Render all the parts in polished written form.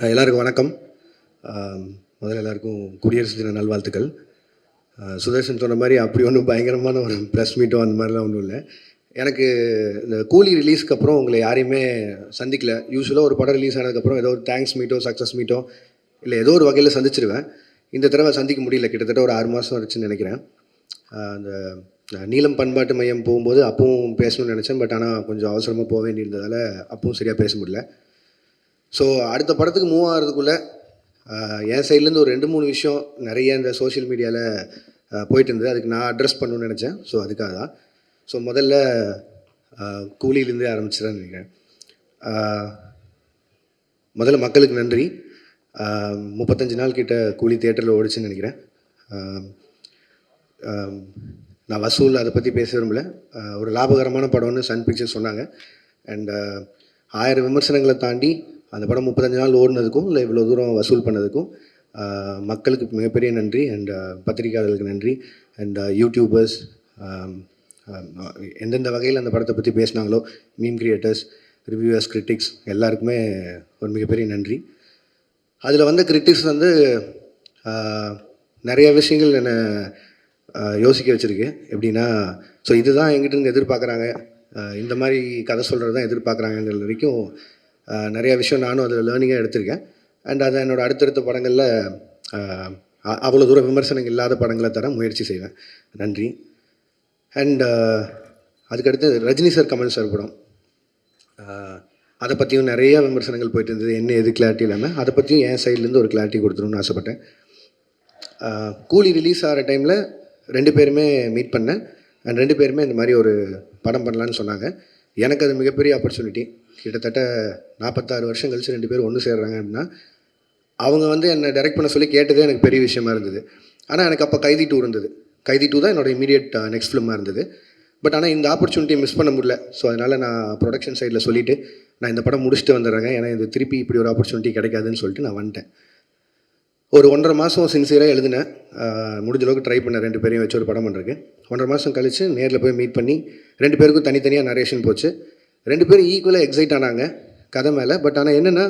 எல்லாருக்கும் வணக்கம். முதல்ல எல்லாருக்கும் குடியரசு தின நல்வாழ்த்துக்கள். சுதர்ஷன் சொன்ன மாதிரி அப்படி ஒன்றும் பயங்கரமான ஒரு ப்ரெஸ் மீட்டோ அந்த மாதிரிலாம் ஒன்றும் இல்லை. எனக்கு இந்த கூலி ரிலீஸ்க்கு அப்புறம் உங்களை யாரையுமே சந்திக்கல. யூஸ்வலாக ஒரு படம் ரிலீஸ் ஆனதுக்கப்புறம் ஏதோ ஒரு தேங்க்ஸ் மீட்டோ சக்ஸஸ் மீட்டோ இல்லை ஏதோ ஒரு வகையில் சந்திச்சிருவேன். இந்த தடவை சந்திக்க முடியல. கிட்டத்தட்ட ஒரு 6 மாதம் ஆச்சுன்னு நினைக்கிறேன். அந்த நீலம் பண்பாட்டு மையம் போகும்போது அப்பவும் பேசணும்னு நினச்சேன். பட் ஆனால் கொஞ்சம் அவசரமாக போக வேண்டியிருந்ததால் அப்பவும் சரியாக பேச முடியல. ஸோ அடுத்த படத்துக்கு மூவ் ஆகிறதுக்குள்ளே என் சைட்லேருந்து ஒரு 2-3 விஷயம் நிறைய இந்த சோஷியல் மீடியாவில் போயிட்டு இருந்தது. அதுக்கு நான் அட்ரஸ் பண்ணணும்னு நினச்சேன். ஸோ அதுக்காக தான். ஸோ முதல்ல கூலியிலேருந்தே ஆரம்பிச்சிடறேன்னு நினைக்கிறேன். முதல்ல மக்களுக்கு நன்றி. 35 நாள் கிட்ட கூலி தியேட்டரில் ஓடிச்சுன்னு நினைக்கிறேன். நான் வசூல் அதை பற்றி பேச விரும்பல. ஒரு லாபகரமான படம்னு சன் பிக்சர்ஸ் சொன்னாங்க. அண்ட் 1000 விமர்சனங்களை தாண்டி அந்த படம் 35 நாள் ஓடினதுக்கும் இல்லை இவ்வளோ தூரம் வசூல் பண்ணதுக்கும் மக்களுக்கு மிகப்பெரிய நன்றி. அண்ட் பத்திரிகையாளர்களுக்கு நன்றி. அண்ட் யூடியூபர்ஸ் எந்தெந்த வகையில் அந்த படத்தை பற்றி பேசினாங்களோ, மீம் கிரியேட்டர்ஸ், ரிவ்யூவர்ஸ், கிரிட்டிக்ஸ் எல்லாருக்குமே ஒரு மிகப்பெரிய நன்றி. அதில் வந்த கிரிட்டிக்ஸ் வந்து நிறைய விஷயங்கள் என்னை யோசிக்க வச்சுருக்கு. எப்படின்னா, ஸோ இதுதான் எங்கிட்ட எதிர்பார்க்குறாங்க, இந்த மாதிரி கதை சொல்கிறது தான் எதிர்பார்க்குறாங்கங்கிற வரைக்கும் நிறையா விஷயம் நானும் அதில் லேர்னிங்காக எடுத்திருக்கேன். அண்ட் அதை என்னோடய அடுத்தடுத்த படங்களில் அவ்வளோ தூரம் விமர்சனங்கள் இல்லாத படங்களை தர முயற்சி செய்வேன். நன்றி. அண்ட் அதுக்கடுத்து ரஜினி சார், கமல் சார் படம், அதை பற்றியும் நிறைய விமர்சனங்கள் போயிட்டு இருந்தது. என்ன எது கிளாரிட்டி இல்லாமல் அதை பற்றியும் என் சைட்லேருந்து ஒரு கிளாரிட்டி கொடுத்துருன்னு ஆசைப்பட்டேன். கூலி ரிலீஸ் ஆகிற டைமில் 2 பேருமே மீட் பண்ணேன். அண்ட் 2 பேருமே இந்த மாதிரி ஒரு படம் பண்ணலான்னு சொன்னாங்க. எனக்கு அது மிகப்பெரிய ஆப்பர்ச்சுனிட்டி. கிட்டத்தட்ட 46 வருஷம் கழிச்சு 2 பேரும் ஒன்று சேர்றாங்க அப்படின்னா, அவங்க வந்து என்னை டைரக்ட் பண்ண சொல்லி கேட்டதே எனக்கு பெரிய விஷயமா இருந்தது. ஆனால் எனக்கு அப்போ கைதி 2 இருந்தது. கைதி 2 தான் என்னோடய இமீடியட் நெக்ஸ்ட் ஃபிலிமாக இருந்தது. பட் ஆனால் இந்த ஆப்பர்ச்சுனிட்டியை மிஸ் பண்ண முடியல. ஸோ அதனால் நான் ப்ரொடக்ஷன் சைடில் சொல்லிவிட்டு நான் இந்த படம் முடிச்சுட்டு வந்துடுறேங்க, ஏன்னா இது திருப்பி இப்படி ஒரு ஆப்பர்ச்சுனிட்டி கிடைக்காதுன்னு சொல்லிட்டு நான் வந்துட்டேன். ஒரு 1.5 மாதம் சின்சியராக எழுதினேன். முடிஞ்ச அளவுக்கு ட்ரை பண்ணேன் 2 பேரையும் வச்சு ஒரு படம் பண்ணுறதுக்கு. 1.5 மாதம் கழித்து நேரில் போய் மீட் பண்ணி 2 பேருக்கும் தனித்தனியாக நரேஷன் போச்சு. 2 பேரும் ஈக்குவலாக எக்ஸைட் ஆனாங்க கதை மேலே. பட் ஆனால் என்னென்னா,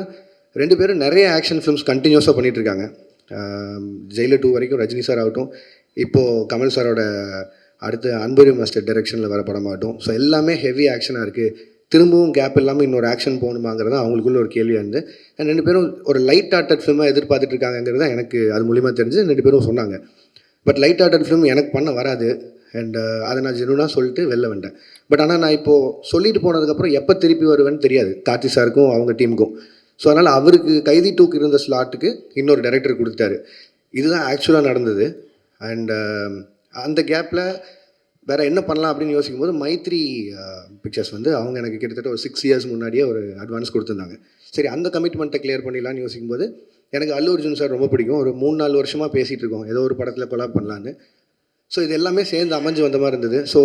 2 பேரும் நிறைய ஆக்ஷன் ஃபிலிம்ஸ் கண்டினியூஸாக பண்ணிகிட்ருக்காங்க. ஜெயிலர் 2 வரைக்கும் ரஜினி சார் ஆகட்டும், இப்போது கமல் சாரோட அடுத்து அன்புரி மாஸ்டர் டைரெக்ஷனில் வர படமாகட்டும். ஸோ எல்லாமே ஹெவி ஆக்ஷனாக இருக்குது. திரும்பவும் கேப் இல்லாமல் இன்னொரு ஆக்ஷன் போகணுமாங்கிறது தான் அவங்களுக்குள்ள ஒரு கேள்வியாக இருந்து, 2 பேரும் ஒரு லைட் ஹார்ட்டட் ஃபிலிமாக எதிர்பார்த்துட்டு இருக்காங்கிறது தான் எனக்கு அது மூலிமா தெரிஞ்சு 2 பேரும் சொன்னாங்க. பட் லைட் ஹார்ட்டட் ஃபிலிம் எனக்கு பண்ண வராது. அண்ட் அதை நான் ஜெனுவனாக சொல்லிட்டு வெளில வந்துட்டேன். பட் ஆனால் நான் இப்போது சொல்லிட்டு போனதுக்கப்புறம் எப்போ திருப்பி வருவேன்னு தெரியாது கார்த்தி சாருக்கும் அவங்க டீமுக்கும். ஸோ அதனால் அவருக்கு கைதி 2க்கு இருந்த ஸ்லாட்டுக்கு இன்னொரு டைரக்டர் கொடுத்துட்டாரு. இதுதான் ஆக்சுவலாக நடந்தது. அண்ட் அந்த கேப்பில் வேறு என்ன பண்ணலாம் அப்படின்னு யோசிக்கும்போது மைத்ரி பிக்சர்ஸ் வந்து அவங்க எனக்கு கிட்டத்தட்ட ஒரு 6 இயர்ஸ் முன்னாடியே ஒரு அட்வான்ஸ் கொடுத்துருந்தாங்க. சரி, அந்த கமிட்மெண்ட்டை கிளியர் பண்ணிடலான்னு யோசிக்கும்போது எனக்கு அல்லு அர்ஜுன் சார் ரொம்ப பிடிக்கும். ஒரு 3-4 வருஷமாக பேசிகிட்டு இருக்கோம் ஏதோ ஒரு படத்தில் கொலாப் பண்ணலான்னு. ஸோ இது எல்லாமே சேர்ந்து அமைஞ்சு வந்த மாதிரி இருந்தது. ஸோ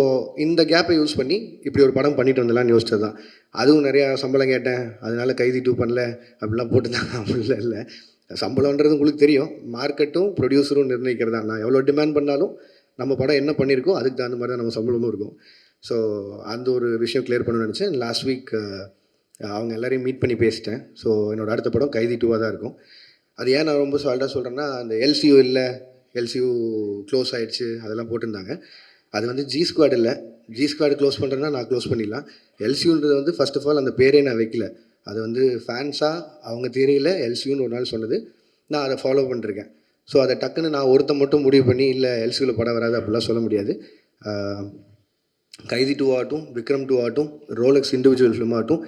இந்த கேப்பை யூஸ் பண்ணி இப்படி ஒரு படம் பண்ணிட்டு வந்துடலான்னு யோசிச்சது தான். அதுவும் நிறையா சம்பளம் கேட்டேன், அதனால கைதி 2 பண்ணல அப்படிலாம் போட்டுதான். அப்படிலாம் இல்லை. சம்பளம்ன்றது உங்களுக்கு தெரியும், மார்க்கெட்டும் ப்ரொடியூசரும் நிர்ணயிக்கிறது தான். நான் எவ்வளோ டிமாண்ட் பண்ணாலும் நம்ம படம் என்ன பண்ணியிருக்கோம் அதுக்கு தகுந்த மாதிரி தான் நம்ம சம்பளமும் இருக்கும். ஸோ அந்த ஒரு விஷயம் கிளியர் பண்ணணும்னு நினச்சேன். லாஸ்ட் வீக் அவங்க எல்லோரையும் மீட் பண்ணி பேசிட்டேன். ஸோ என்னோடய அடுத்த படம் கைதி 2 தான் இருக்கும். அது ஏன் நான் ரொம்ப சால்ட்டாக சொல்கிறேன்னா, அந்த எல்சியூ இல்லை, எல்சியூ க்ளோஸ் ஆகிடுச்சு அதெல்லாம் போட்டிருந்தாங்க. அது வந்து ஜி ஸ்குவாட் இல்லை. ஜி ஸ்குவாட் க்ளோஸ் பண்ணுறேன்னா நான் க்ளோஸ் பண்ணிடலாம். எல்சியூன்றது வந்து ஃபர்ஸ்ட் ஆஃப் ஆல் அந்த பேரே நான் வைக்கல. அது வந்து ஃபேன்ஸாக அவங்க தெரியல எல்சியூன்னு ஒரு நாள் சொன்னது, நான் அதை ஃபாலோ பண்ணிருக்கேன். ஸோ அதை டக்குன்னு நான் ஒருத்தன் மட்டும் முடிவு பண்ணி இல்லை எல்சியூவில் படம் வராது அப்படிலாம் சொல்ல முடியாது. கைதி 2 ஆகட்டும், விக்ரம் 2 ஆகட்டும், ரோலெக்ஸ் இண்டிவிஜுவல் ஃபிலிம் ஆகட்டும்,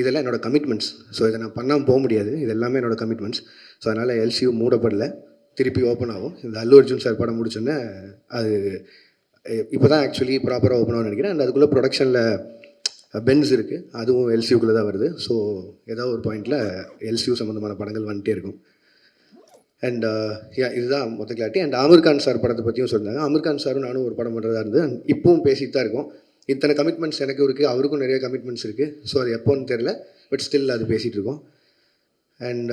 இதெல்லாம் என்னோடய கமிட்மெண்ட்ஸ். ஸோ இதை நான் பண்ணாமல் போக முடியாது. இது எல்லாமே என்னோடய கமிட்மெண்ட்ஸ். ஸோ அதனால் எல்சியூ மூடப்படலை, திருப்பி ஓப்பன் ஆகும். இந்த அல்லு அர்ஜுன் சார் படம் முடிச்சோன்னே அது இப்போ தான் ஆக்சுவலி ப்ராப்பராக ஓப்பன் ஆகும்னு நினைக்கிறேன். அண்ட் அதுக்குள்ளே ப்ரொடக்ஷனில் பென்ஸ் இருக்குது, அதுவும் எல்சியூக்குள்ளே தான் வருது. ஸோ ஏதாவது ஒரு பாயிண்டில் எல்சியூ சம்மந்தமான படங்கள் வந்துகிட்டே இருக்கும். அண்ட் இதுதான் மொத்த clarity. And Aamir Khan sir படத்தை பற்றியும் சொன்னாங்க. ஆமீர் கான் சாரும் நானும் ஒரு படம் பண்ணுறதா இருந்தது. அண்ட் இப்பவும் பேசிட்டு தான் இருக்கோம். இத்தனை கமிட்மெண்ட்ஸ் எனக்கும் இருக்குது, அவருக்கும் நிறைய கமிட்மெண்ட்ஸ் இருக்குது. ஸோ அது எப்போன்னு தெரில, பட் ஸ்டில் அது பேசிகிட்டு இருக்கோம். அண்ட்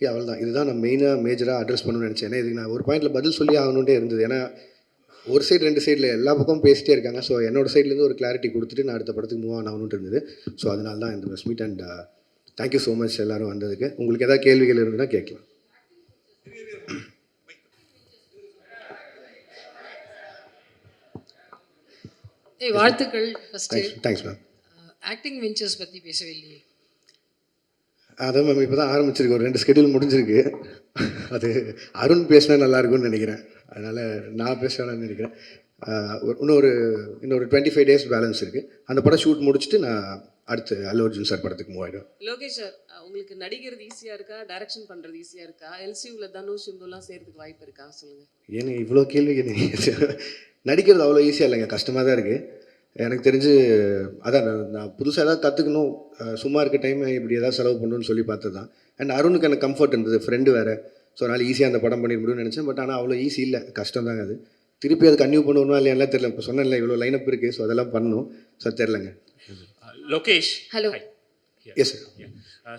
அவ்வளோதான். இதுதான் நான் மெயினாக மேஜராக அட்ரஸ் பண்ணணும்னு நினச்சேன். ஏன்னா இதுக்கு நான் ஒரு பாயிண்டில் பதில் சொல்லி ஆகணுன்ட்டே இருந்தது. ஏன்னா ஒரு சைடு 2 சைடில் எல்லா பக்கமும் பேசிட்டே இருக்காங்க. ஸோ என்னோட சைட்லேருந்து ஒரு கிளாரிட்டி கொடுத்துட்டு நான் அடுத்த படத்துக்கு மூவ் ஆன் ஆகணுன்ட்டு இருந்தது. ஸோ அதனால தான் இந்த press meet. And thank you so much எல்லோரும் வந்ததுக்கு. உங்களுக்கு எதாவது கேள்விகள் இருந்ததுன்னா கேட்கலாம். வாழ்த்துக்கள். First thanks ma'am. Acting ventures பற்றி பேசவே இல்லையே. அதான் மேம் இப்போ தான் ஆரம்பிச்சிருக்கு. ஒரு 2 ஸ்கெடியூல் முடிஞ்சிருக்கு. அது அருண் பேசினா நல்லாயிருக்கும்னு நினைக்கிறேன். அதனால் நான் பேசணும்னு நினைக்கிறேன். இன்னொரு 25 டேஸ் பேலன்ஸ் இருக்குது. அந்த படம் ஷூட் முடிச்சுட்டு நான் அடுத்து அல்லு அர்ஜுன் சார் படத்துக்கு மூவ் ஆகிடும். லோகேஷ் சார், உங்களுக்கு நடிக்கிறது ஈஸியாக இருக்கா, டைரக்ஷன் பண்ணுறது ஈஸியாக இருக்கா? எல்சியூவில் தனுஷ் சிம்புலாம் செய்கிறதுக்கு வாய்ப்பு இருக்கா சொல்லுங்கள். ஏன்னா இவ்வளோ கேள்வி நடிக்கிறது அவ்வளோ ஈஸியாக இல்லைங்க, கஷ்டமாக தான் இருக்குது எனக்கு தெரிஞ்சு. அதான் நான் புதுசாக ஏதாவது கற்றுக்கணும், சும்மா இருக்க டைம் இப்படி ஏதாவது செலவு பண்ணணும்னு சொல்லி பார்த்தது தான். அண்ட் அருணுக்கு எனக்கு கம்ஃபர்ட் இருந்தது, ஃப்ரெண்டு வேறு. ஸோ அதனால் ஈஸியாக அந்த படம் பண்ணிட முடியும்னு நினச்சேன். பட் ஆனால் அவ்வளோ ஈஸி இல்லை, கஷ்டம் தாங்க அது. திருப்பி அது கன்டினியூ பண்ணணும்னா இல்லையா தெரியல. இப்போ சொன்னேன்ல இவ்வளோ லைனப் இருக்குது, ஸோ அதெல்லாம் பண்ணணும். ஸோ தெரிலங்க. Lokesh, hello. Yes sir.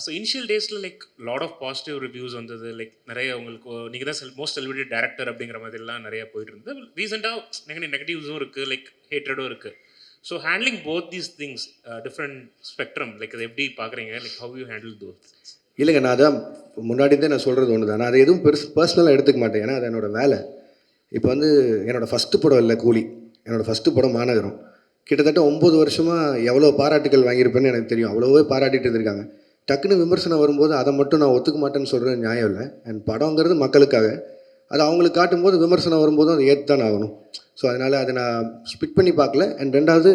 So initial டேஸில் like lot of positive reviews வந்தது. லைக் நிறைய உங்களுக்கு நீங்கள் தான் மோஸ்ட் செலிபிரிட்டி டேரக்டர் அப்படிங்கிற மாதிரிலாம் நிறைய போயிட்டு இருந்தது. ரீசெண்டாக நெகட்டிவ்ஸும் இருக்குது, லைக் ஹேட்ரடும் இருக்குது. So handling both these things, different spectrum, like அதை எப்படி பார்க்குறீங்க? Like how you handle those? இல்லைங்க, நான் அதான் முன்னாடி தான் நான் சொல்கிறது ஒன்று தான். நான் அதை எதுவும் பர்சனலாக எடுத்துக்க மாட்டேன். ஏன்னா அது என்னோடய வேலை. இப்போ வந்து என்னோடய ஃபஸ்ட்டு படம் இல்லை கூலி, என்னோடய ஃபஸ்ட்டு படம் மாநகரம். கிட்டத்தட்ட 9 வருஷமாக எவ்வளோ பாராட்டுகள் வாங்கியிருப்பேன்னு எனக்கு தெரியும். அவ்வளோவே பாராட்டிட்டு இருந்திருக்காங்க. டக்குன்னு விமர்சனம் வரும்போது அதை மட்டும் நான் ஒத்துக்க மாட்டேன்னு சொல்கிறது நியாயம் இல்லை. அண்ட் படங்கிறது மக்களுக்காக, அது அவங்களுக்கு காட்டும்போது விமர்சனம் வரும்போதும் அதை ஏற்று தான் ஆகணும். ஸோ அதனால் அதை நான் ஸ்பிட் பண்ணி பார்க்கல. அண்ட் ரெண்டாவது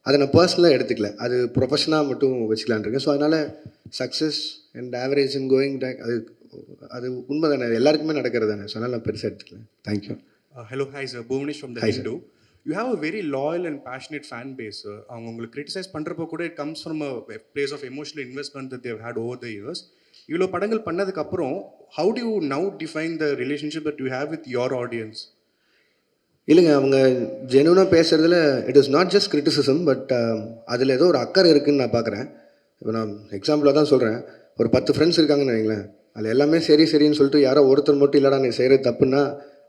அதை நான் பர்சனலாக எடுத்துக்கல, அது ப்ரொஃபஷனாக மட்டும் வச்சுக்கலான் இருக்கேன். ஸோ அதனால் success and average and going அது உண்மை தானே, எல்லாருக்குமே நடக்கிறது தானே. ஸோ அதனால் நான் பெருசாக எடுத்துக்கல. Thank you. Hello, hi sir. Bhuvnesh from the Hindu. You have a very loyal and passionate fan base. அவங்க உங்களுக்கு கிரிட்டிசைஸ் பண்ணுறப்போ கூட it comes from a place of emotional investment that they have had over the years. இவ்வளோ படங்கள் பண்ணதுக்கப்புறம் how do you now define the relationship that you have with your audience? இல்லைங்க, அவங்க ஜெனுவனாக பேசுகிறதுல it is not just criticism, but அதில் ஏதோ ஒரு அக்கறை இருக்குதுன்னு நான் பார்க்குறேன். இப்போ நான் எக்ஸாம்பிளாக தான் சொல்கிறேன். ஒரு 10 ஃப்ரெண்ட்ஸ் இருக்காங்கன்னு வைங்களேன். அதில் எல்லாமே சரின்னு சொல்லிட்டு யாரோ ஒருத்தர் மட்டும் இல்லைடா நீ செய்கிறது தப்புன்னா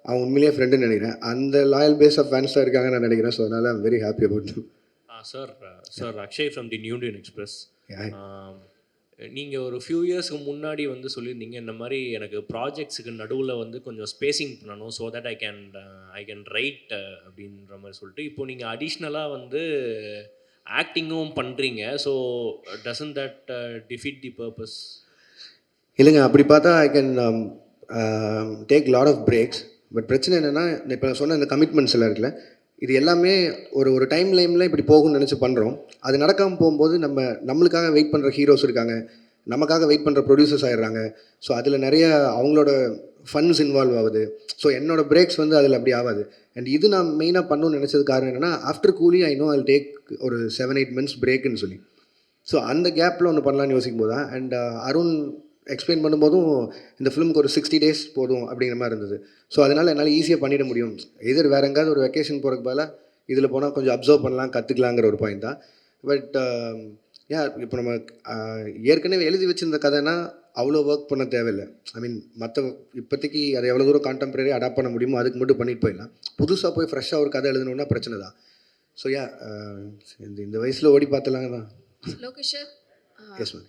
அவன் உண்மையிலேயே ஃப்ரெண்டுன்னு நினைக்கிறேன். அந்த லாயல் பேஸ் ஆஃப் ஃபேன்ஸ் தான் இருக்காங்க நான் நினைக்கிறேன். ஸோ அதனால் I'm very happy about them. Sir Akshay from the new Indian express. நீங்கள் ஒரு ஃபியூ இயர்ஸ்க்கு முன்னாடி வந்து சொல்லியிருந்தீங்க, இந்த மாதிரி எனக்கு ப்ராஜெக்ட்ஸுக்கு நடுவில் வந்து கொஞ்சம் ஸ்பேசிங் பண்ணணும், so that I can write அப்படின்ற மாதிரி சொல்லிட்டு இப்போ நீங்கள் அடிஷ்னலாக வந்து ஆக்டிங்கும் பண்ணுறீங்க. So doesn't that defeat the purpose? இல்லைங்க, அப்படி பார்த்தா I can take lot of breaks. But பிரச்சனை என்னென்னா, இப்போ நான் சொன்ன இந்த கமிட்மெண்ட்ஸ் எல்லாம் இருக்குல்ல, இது எல்லாமே ஒரு டைம் லைனில் இப்படி போகும்னு நினச்சி பண்ணுறோம். அது நடக்காமல் போகும்போது நம்மளுக்காக வெயிட் பண்ணுற ஹீரோஸ் இருக்காங்க, நமக்காக வெயிட் பண்ணுற ப்ரொடியூசர்ஸ் ஆகிடுறாங்க. ஸோ அதில் நிறைய அவங்களோட ஃபண்ட்ஸ் இன்வால்வ் ஆகுது. ஸோ என்னோடய பிரேக்ஸ் வந்து அதில் அப்படி ஆகாது. அண்ட் இது நான் மெயினாக பண்ணணும்னு நினச்சது காரணம் என்னென்னா, ஆஃப்டர் கூலி ஐ நோ ஐல் டேக் ஒரு 7-8 months பிரேக்குன்னு சொல்லி. ஸோ அந்த கேப்பில் ஒன்று பண்ணலான்னு யோசிக்கும் போது தான். அண்ட் அருண் எக்ஸ்பிளைன் பண்ணும்போதும் இந்த ஃபிலிமுக்கு ஒரு 60 days போதும் அப்படிங்கிற மாதிரி இருந்தது. ஸோ அதனால் என்னால் ஈஸியாக பண்ணிட முடியும். எதிர் வேறு எங்கேயாவது ஒரு வெக்கேஷன் போகிறதுக்கு பதிலாக இதில் போனால் கொஞ்சம் அப்சர்வ் பண்ணலாம், கற்றுக்கலாங்கிற ஒரு பாயிண்ட் தான். பட் இப்போ நம்ம ஏற்கனவே எழுதி வச்சுருந்த கதைனா அவ்வளோ ஒர்க் பண்ண தேவையில்லை. ஐ மீன் இப்போதைக்கு அதை எவ்வளோ தூரம் கான்டெம்பரரி அடாப்ட் பண்ண முடியுமோ அதுக்கு மட்டும் பண்ணிட்டு போயிடலாம். புதுசாக போய் ஃப்ரெஷ்ஷாக ஒரு கதை எழுதணுன்னா பிரச்சனை தான். ஸோ இந்த வயசில் ஓடி பார்த்துலாங்க தான். Lokesh sir. Yes ma'am.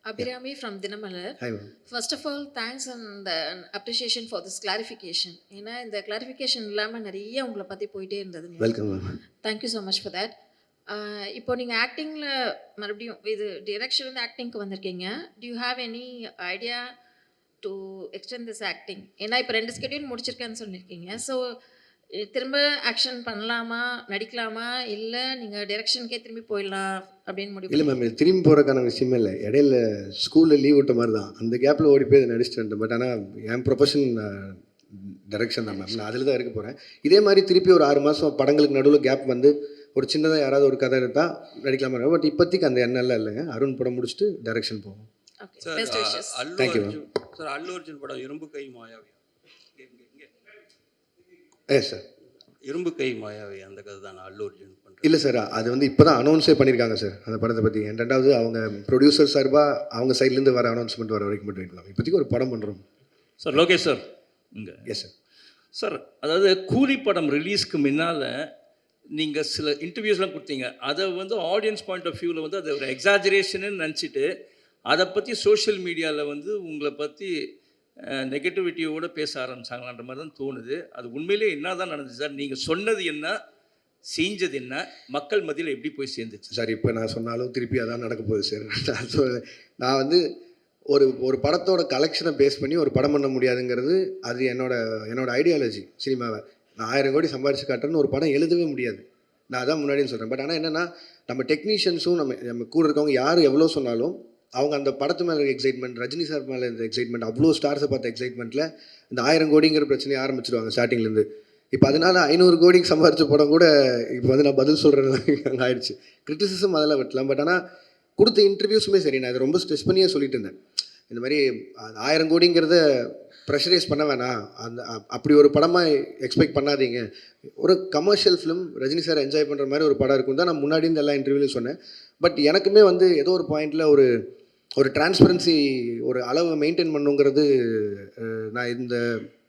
Abhirami from Dinamalar. Hi ma'am. First of all, thanks and appreciation for this clarification. ஏன்னா இந்த கிளாரிஃபிகேஷன் இல்லாமல் நிறைய உங்களை பற்றி போயிட்டே இருந்தது. Welcome ma'am. Thank you so much for that. இப்போ நீங்கள் ஆக்டிங்கில் மறுபடியும் இது டிரெக்ஷன் வந்து ஆக்டிங்க்கு வந்திருக்கீங்க. To you have any idea to extend this acting? ஏன்னா இப்போ 2 ஸ்கெடியூல் முடிச்சிருக்கேன்னு சொல்லியிருக்கீங்க. ஸோ திரும்ப ஆக்ஷன் பண்ணலாமா, நடிக்கலாமா, இல்லை நீங்கள் டைரக்ஷனுக்கே திரும்பி போயிடலாம் அப்படின்னு முடிவு? இல்லை மேம், திரும்பி போகிறக்கான விஷயமே இல்லை. இடையில ஸ்கூலில் லீவ் விட்ட மாதிரி தான். அந்த கேப்பில் ஓடி போய் நடிச்சுட்டு வந்துட்டேன். பட் ஆனால் என் ப்ரொஃபஷன் டைரக்ஷன் தான் மேம். நான் அதில் தான் இருக்க போகிறேன். இதே மாதிரி திருப்பி ஒரு 6 மாதம் படங்களுக்கு நடுவில் கேப் வந்து ஒரு சின்னதாக யாராவது ஒரு கதை எடுத்தால் நடிக்கலாமா. பட் இப்போதைக்கு அந்த எண்ணெல்லாம் இல்லைங்க. அருண் படம் முடிச்சுட்டு டைரக்ஷன் போகும். Thank you ma'am. சார், அல்லு அர்ஜுன் படம் இரும்பு கை மாயாவி. Yes sir. இரும்பு கை மாயாவி அந்த கதை தான் அல்லு அர்ஜுன் பண்ணுறேன். இல்லை சார், அது வந்து இப்போ தான் அனௌன்ஸே பண்ணியிருக்காங்க சார் அந்த படத்தை பற்றி. ரெண்டாவது அவங்க ப்ரொடியூசர் சார்பாக அவங்க சைட்லேருந்து வர அனௌன்ஸ்மெண்ட் வர வரைக்கும் மட்டும் வெயிட் பண்ணலாம். இப்போதைக்கு ஒரு படம் பண்ணுறோம் சார். லோகேஷ் சார் இங்கே. Yes sir. சார், அதாவது கூலி படம் ரிலீஸ்க்கு முன்னால் நீங்கள் சில இன்டர்வியூஸ்லாம் கொடுத்தீங்க. அதை வந்து ஆடியன்ஸ் பாயிண்ட் ஆஃப் வியூவில் வந்து அது ஒரு எக்ஸாஜரேஷன்னு நினச்சிட்டு அதை பற்றி சோஷியல் மீடியாவில் வந்து உங்களை பற்றி நெகட்டிவிட்டியோடு பேச ஆரம்பிச்சாங்களான்ற மாதிரி தான் தோணுது. அது உண்மையிலே என்ன தான் நடந்துச்சு சார்? நீங்கள் சொன்னது என்ன, செஞ்சது என்ன, மக்கள் மத்தியில் எப்படி போய் சேர்ந்துச்சு? சார் இப்போ நான் சொன்னாலும் திருப்பி அதான் நடக்க போகுது சார். நான் வந்து ஒரு படத்தோட கலெக்ஷனை பேஸ் பண்ணி ஒரு படம் பண்ண முடியாதுங்கிறது அது என்னோட ஐடியாலஜி. சினிமாவை நான் 1000 கோடி சம்பாரிச்சு காட்டுறேன்னு ஒரு படம் எழுதவே முடியாது. நான் அதான் முன்னாடியும் சொல்கிறேன். பட் ஆனால் என்னென்னா நம்ம டெக்னீஷியன்ஸும் நம்ம கூட இருக்கவங்க யார் எவ்வளோ சொன்னாலும் அவங்க அந்த படத்து மேலே இருக்க எக்ஸைட்மெண்ட், ரஜினி சார் மேலே இருந்த எக்ஸைட்மெண்ட், அவ்வளோ ஸ்டார்ஸை பார்த்த எக்ஸைட்மெண்ட்டில் இந்த 1000 கோடிங்கிற பிரச்சனையை ஆரம்பிச்சிடுவாங்க ஸ்டார்டிங்லேருந்து. இப்போ அதனால் 500 கோடிக்கு சம்பாரிச்ச படம் கூட இப்போ வந்து நான் பதில் சொல்கிறது அங்கே ஆயிடுச்சு. கிரிட்டிசிசம் அதெல்லாம் விட்டலாம். பட் ஆனால் கொடுத்த இன்டர்வியூஸுமே சரி, நான் இதை ரொம்ப ஸ்ட்ரெஸ் பண்ணியே சொல்லிட்டு இருந்தேன். இந்த மாதிரி 1000 கோடிங்கிறத ப்ரெஷரைஸ் பண்ண வேணாம், அப்படி ஒரு படமாக எக்ஸ்பெக்ட் பண்ணாதீங்க. ஒரு commercial film Rajini sir enjoy பண்ணுற மாதிரி ஒரு படம் இருக்கும் தான் நான் முன்னாடி இந்த எல்லா இன்டர்வியூலையும் சொன்னேன். பட் எனக்குமே வந்து ஏதோ ஒரு பாயிண்டில் ஒரு டிரான்ஸ்பரன்சி, ஒரு அளவை மெயின்டைன் பண்ணுங்கிறது நான் இந்த